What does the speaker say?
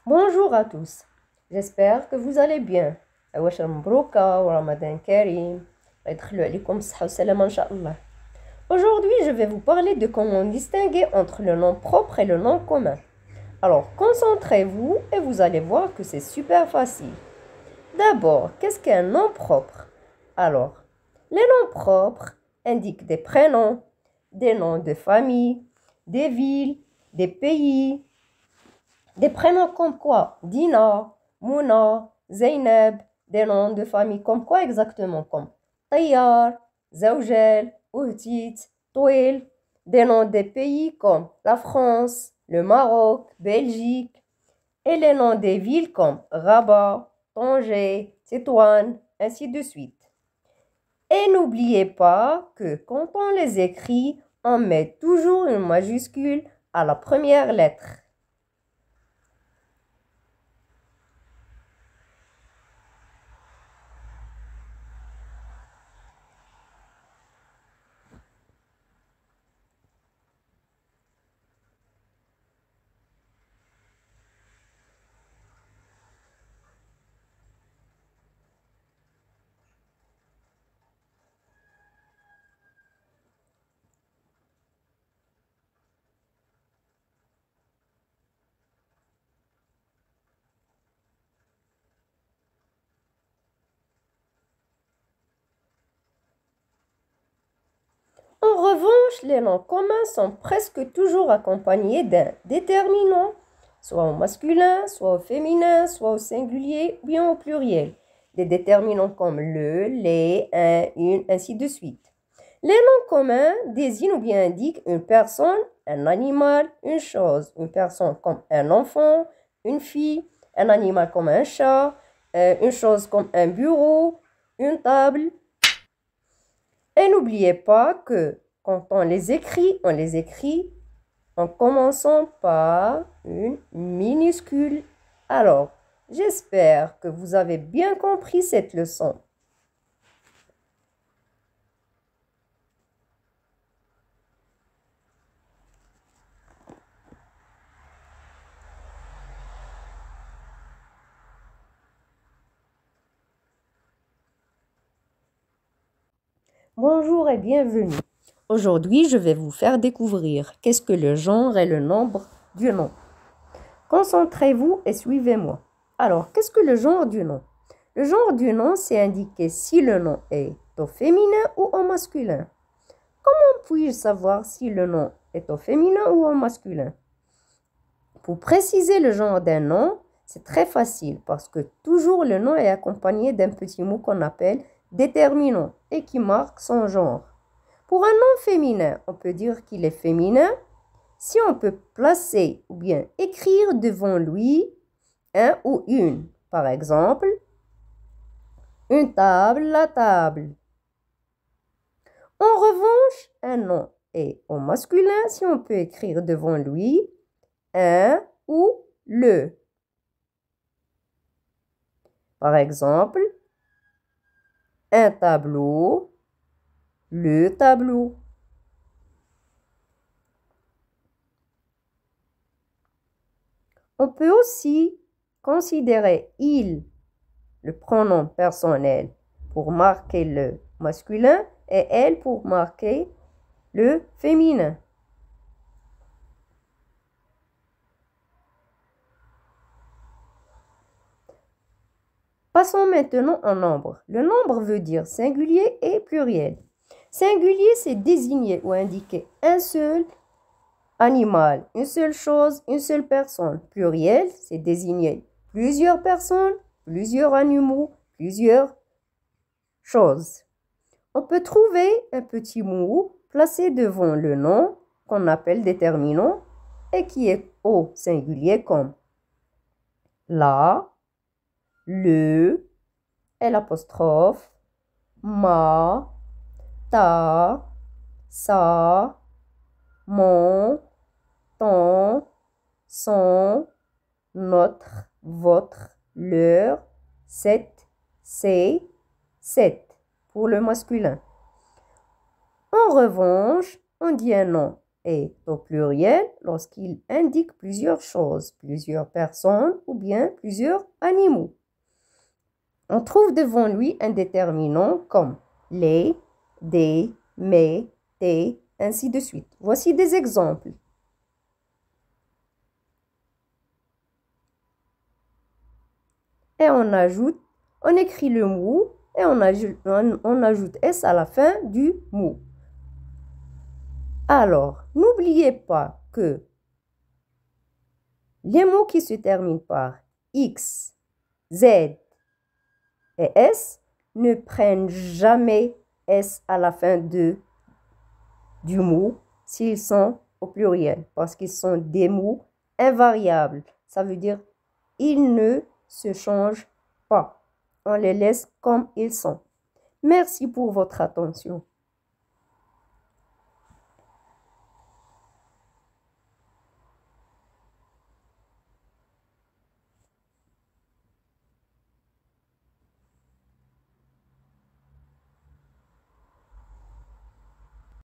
Bonjour à tous, j'espère que vous allez bien. عواش مبروكة ورمضان كريم يدخلوا عليكم الصحة والسلامة إن شاء الله. Aujourd'hui, je vais vous parler de comment distinguer entre le nom propre et le nom commun. Alors, concentrez-vous et vous allez voir que c'est super facile. D'abord, qu'est-ce qu'un nom propre? Alors, les noms propres indiquent des prénoms, des noms de famille, des villes, des pays. Des prénoms comme quoi? Dina, Mouna, Zeynep. Des noms de famille comme quoi exactement? Comme Tayyar, Zawjel, Ouhtit, Touil. Des noms des pays comme la France, le Maroc, Belgique. Et les noms des villes comme Rabat, Tanger, Tétouan, ainsi de suite. Et n'oubliez pas que quand on les écrit, on met toujours une majuscule à la première lettre. En revanche, les noms communs sont presque toujours accompagnés d'un déterminant, soit au masculin, soit au féminin, soit au singulier ou bien au pluriel. Des déterminants comme le, les, un, une, ainsi de suite. Les noms communs désignent ou bien indiquent une personne, un animal, une chose. Une personne comme un enfant, une fille, un animal comme un chat, une chose comme un bureau, une table. Et n'oubliez pas que quand on les écrit en commençant par une minuscule. Alors, j'espère que vous avez bien compris cette leçon. Bonjour et bienvenue. Aujourd'hui, je vais vous faire découvrir qu'est-ce que le genre et le nombre du nom. Concentrez-vous et suivez-moi. Alors, qu'est-ce que le genre du nom? Le genre du nom, c'est indiquer si le nom est au féminin ou au masculin. Comment puis-je savoir si le nom est au féminin ou au masculin? Pour préciser le genre d'un nom, c'est très facile parce que toujours le nom est accompagné d'un petit mot qu'on appelle déterminant et qui marque son genre. Pour un nom féminin, on peut dire qu'il est féminin si on peut placer ou bien écrire devant lui un ou une. Par exemple, une table, la table. En revanche, un nom est au masculin si on peut écrire devant lui un ou le. Par exemple, un tableau, le tableau. On peut aussi considérer il, le pronom personnel, pour marquer le masculin et elle pour marquer le féminin. Passons maintenant au nombre. Le nombre veut dire singulier et pluriel. Singulier, c'est désigner ou indiquer un seul animal, une seule chose, une seule personne. Pluriel, c'est désigner plusieurs personnes, plusieurs animaux, plusieurs choses. On peut trouver un petit mot placé devant le nom qu'on appelle déterminant et qui est au singulier comme la, le, l'apostrophe, ma, ta, sa, mon, ton, son, notre, votre, leur, cette, c'est, cette pour le masculin. En revanche, on dit un nom est au pluriel lorsqu'il indique plusieurs choses, plusieurs personnes ou bien plusieurs animaux. On trouve devant lui un déterminant comme les, des, mes, tes, ainsi de suite. Voici des exemples. Et on écrit le mot et on ajoute S à la fin du mot. Alors, n'oubliez pas que les mots qui se terminent par X, Z et S ne prennent jamais S à la fin du mot s'ils sont au pluriel parce qu'ils sont des mots invariables. Ça veut dire ils ne se changent pas. On les laisse comme ils sont. Merci pour votre attention.